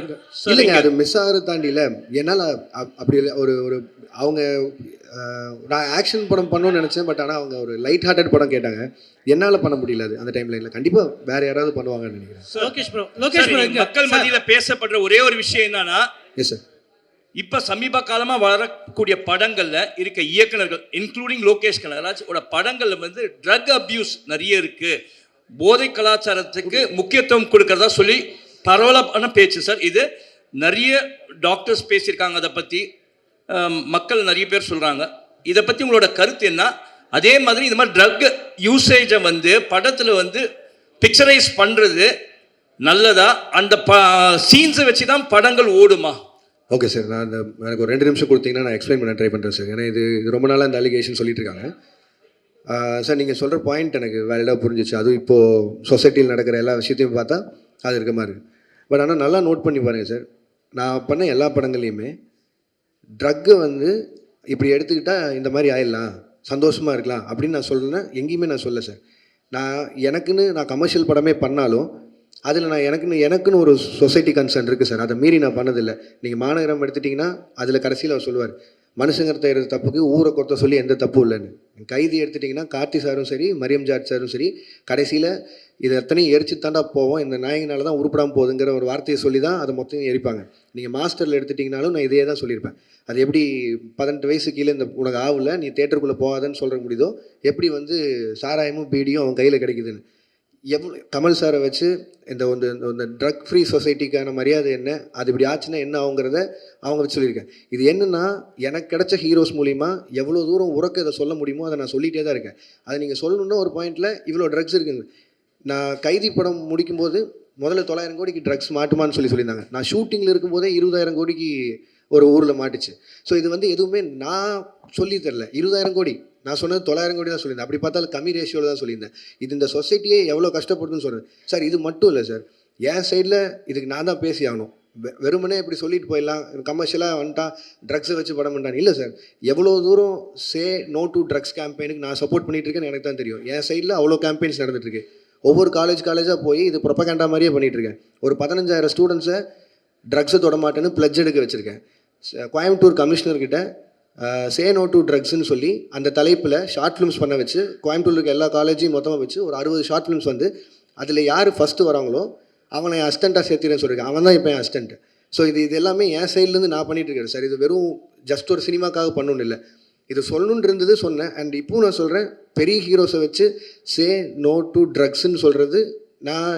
இல்லைங்க, அது மிஸ் ஆகிறது தாண்டி இல்லை, என்னால் அப்படி இல்லை. ஒரு அவங்க நான் ஆக்ஷன் படம் பண்ணணும்னு நினச்சேன், பட் ஆனால் அவங்க ஒரு லைட் ஹார்ட்டட் படம் கேட்டாங்க, என்னால் பண்ண முடியல. அது அந்த டைமில் இல்லை, கண்டிப்பாக வேறு யாராவது பண்ணுவாங்கன்னு நினைக்கிறேன். லோகேஷ் ப்ரோ மக்கள் மத்தியில் பேசப்படுற ஒரே ஒரு விஷயம் என்னன்னா, எஸ் சார், இப்போ சமீப காலமாக வரக்கூடிய படங்களில் இருக்க இயக்குனர்கள் இன்க்ளூடிங் லோகேஷ் கனகராஜ் ஓட படங்களில் வந்து ட்ரக் அப்யூஸ் நிறைய இருக்குது, போதை கலாச்சாரத்துக்கு முக்கியத்துவம் கொடுக்கறதா சொல்லி பரவலான பேச்சு சார். இது நிறைய டாக்டர்ஸ் பேசியிருக்காங்க, அதை பற்றி மக்கள் நிறைய பேர் சொல்கிறாங்க. இதை பற்றி உங்களோட கருத்து என்ன? அதே மாதிரி இந்த மாதிரி ட்ரக் யூசேஜை வந்து படத்தில் வந்து பிக்சரைஸ் பண்ணுறது நல்லதா? அந்த சீன்ஸை வச்சு தான் படங்கள் ஓடுமா? ஓகே சார், நான் எனக்கு ஒரு 2 நிமிஷம் கொடுத்தீங்கன்னா நான் எக்ஸ்பிளைன் பண்ண ட்ரை பண்ணுறேன் சார். ஏன்னா இது ரொம்ப நாளாக இந்த அலிகேஷன் சொல்லிட்டு இருக்காங்க சார். நீங்கள் சொல்கிற பாயிண்ட் எனக்கு வேலிடாக புரிஞ்சிச்சு. அதுவும் இப்போது சொசைட்டியில் நடக்கிற எல்லா விஷயத்தையும் பார்த்தா அது இருக்க மாதிரி இருக்குது. பட் ஆனால் நல்லா நோட் பண்ணி பாருங்கள் சார், நான் பண்ண எல்லா படங்கள்லையுமே ட்ரக்கை வந்து இப்படி எடுத்துக்கிட்டால் இந்த மாதிரி ஆயிடலாம், சந்தோஷமாக இருக்கலாம் அப்படின்னு நான் சொல்கிறேன்னா எங்கேயுமே நான் சொல்ல சார். எனக்குன்னு நான் கமர்ஷியல் படமே பண்ணாலும் அதில் நான் எனக்குன்னு ஒரு சொசைட்டி கன்சர்ன் இருக்குது சார். அதை மீறி நான் பண்ணதில்லை. நீங்கள் மாநகரம் எடுத்துட்டிங்கன்னா அதில் கடைசியில் அவர் சொல்லுவார், மனுஷங்கிறத செய்கிற தப்புக்கு ஊரை கொத்த சொல்லி எந்த தப்பும் இல்லைன்னு. கைதி எடுத்துட்டிங்கன்னா கார்த்தி சாரும் சரி, மரியம் ஜார்ஜ் சாரும் சரி, கடைசியில் இது எத்தனையும் எரிச்சு தாண்டா போவோம், இந்த நாயகனால தான் உருப்படாமல் போகுதுங்கிற ஒரு வார்த்தையை சொல்லி தான் அதை மொத்தம் எரிப்பாங்க. நீங்கள் மாஸ்டரில் எடுத்துட்டிங்கனாலும் நான் இதே தான் சொல்லியிருப்பேன். அது எப்படி 18 வயசு கீழே இந்த உனக்கு ஆகல நீ தேட்டருக்குள்ளே போகாதன்னு சொல்கிற முடியுதோ, எப்படி வந்து சாராயமும் பீடியும் அவன் கையில் கிடைக்குதுன்னு. கமல் சாரை வச்சு இந்த ட்ரக் ஃப்ரீ சொசைட்டிக்கான மரியாதை என்ன, அது இப்படி ஆச்சுன்னா என்ன ஆகுங்கிறத அவங்க வச்சு சொல்லியிருக்கேன். இது என்னென்னா, எனக்கு கிடைச்ச ஹீரோஸ் மூலிமா எவ்வளோ தூரம் உறக்க இதை சொல்ல முடியுமோ அதை நான் சொல்லிகிட்டே தான் இருக்கேன். அதை நீங்கள் சொல்லணுன்னா ஒரு பாயிண்டில் இவ்வளோ ட்ரக்ஸ் இருக்குங்க. நான் கைதி படம் முடிக்கும்போது முதல்ல 900 கோடிக்கு ட்ரக்ஸ் மாட்டுமான்னு சொல்லியிருந்தாங்க. நான் ஷூட்டிங்கில் இருக்கும்போதே 20,000 கோடிக்கு ஒரு ஊரில் மாட்டுச்சு. ஸோ இது வந்து எதுவுமே நான் சொல்லி தரல. 20,000 கோடி நான் சொன்னது 900 கோடி தான் சொல்லியிருந்தேன். அப்படி பார்த்தாலும் கம்மி ரேஷியோவில் தான் சொல்லியிருந்தேன். இது இந்த சொசைட்டியே எவ்வளோ கஷ்டப்படுதுன்னு சொல்கிறேன் சார். இது மட்டும் இல்லை சார், என் சைடில் இதுக்கு நான் தான் பேசி ஆகணும். வெறுமனே இப்படி சொல்லிட்டு போயிடலாம், கமர்ஷியலாக வந்துட்டா ட்ரக்ஸை வச்சு படம் பண்ணுறாங்க. இல்லை சார், எவ்வளோ தூரம் சே நோ டு ட்ரக்ஸ் கேம்பெயினுக்கு நான் சப்போர்ட் பண்ணிகிட்டு இருக்கேன்னு எனக்கு தான் தெரியும். என் சைடில் அவ்வளோ கேம்பெயின்ஸ் நடந்துகிட்ருக்கு. ஒவ்வொரு காலேஜாக போய் இது ப்ரொபகண்டா மாதிரியே பண்ணிகிட்ருக்கேன். ஒரு 15,000 ஸ்டூடெண்ட்ஸை ட்ரக்ஸை தொட மாட்டேன்னு பிளட்ஜ் எடுக்க வச்சுருக்கேன். கோயம்புத்தூர் கமிஷனர்கிட்ட சே நோ டு ட்ரக்ஸ்ன்னு சொல்லி அந்த தலைப்பில் ஷார்ட் ஃபிலிம்ஸ் பண்ண வச்சு, கோயம்புத்தூர் இருக்க எல்லா காலேஜையும் மொத்தமாக வச்சு ஒரு 60 ஷார்ட் ஃபிலிம்ஸ் வந்து அதில் யார் ஃபஸ்ட்டு வராங்களோ அவனை என் அசிஸ்டண்ட்டாக சேர்த்துறேன்னு சொல்லியிருக்கேன். அவன் தான் இப்போ என் அசிஸ்டண்ட். ஸோ இது எல்லாமே என் சைட்லேருந்து நான் பண்ணிகிட்டு இருக்கேன் சார். இது வெறும் ஜஸ்ட் ஒரு சினிமாக்காக பண்ணணுன்னு இல்லை, இது சொல்லணுன்னு இருந்தது சொன்னேன். அண்ட் இப்போவும் நான் சொல்கிறேன், பெரிய ஹீரோஸை வச்சு சே நோ டு ட்ரக்ஸ்ன்னு சொல்கிறது நான்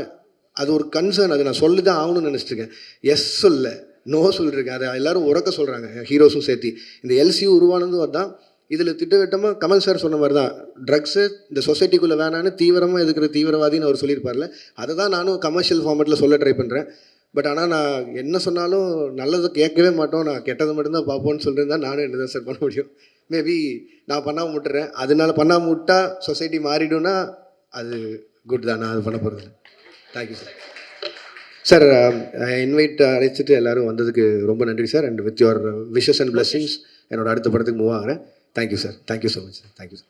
அது ஒரு கன்சர்ன், அது நான் சொல்லி தான் ஆகணும்னு நினச்சிட்ருக்கேன். எஸ் சொல்ல நோ சொல்லியிருக்கேன். அதை எல்லோரும் உறக்க சொல்கிறாங்க, ஹீரோஸும் சேர்த்து. இந்த எல்சியூ உருவானதும் அதுதான். இதில் திட்டவட்டமாக கமல் சார் சொன்ன மாதிரி தான், ட்ரக்ஸு இந்த சொசைட்டிக்குள்ளே வேணான்னு தீவிரமாக எதுக்குற தீவிரவாதின்னு அவர் சொல்லியிருப்பார்ல, அதை தான் நானும் கமர்ஷியல் ஃபார்மேட்டில் சொல்ல ட்ரை பண்ணுறேன். பட் ஆனால் நான் என்ன சொன்னாலும் நல்லதை கேட்கவே மாட்டோம், நான் கெட்டதை மட்டும்தான் பார்ப்போன்னு சொல்லியிருந்தா நானும் என்ன தான் சார் பண்ண முடியும். மேபி நான் பண்ணாமல் விட்டுறேன். அதனால பண்ணாமல் விட்டால் சொசைட்டி மாறிடும்னா அது குட் தான். நான் அது பண்ண போகிறது. Thank you sir. சார் இன்வைட் அழைச்சிட்டு எல்லோரும் வந்ததுக்கு ரொம்ப நன்றி sir. And with your wishes and blessings என்னோட அடுத்த படத்துக்கு மூவ் ஆகிறேன். Thank you sir. Thank you so much sir. Thank you sir.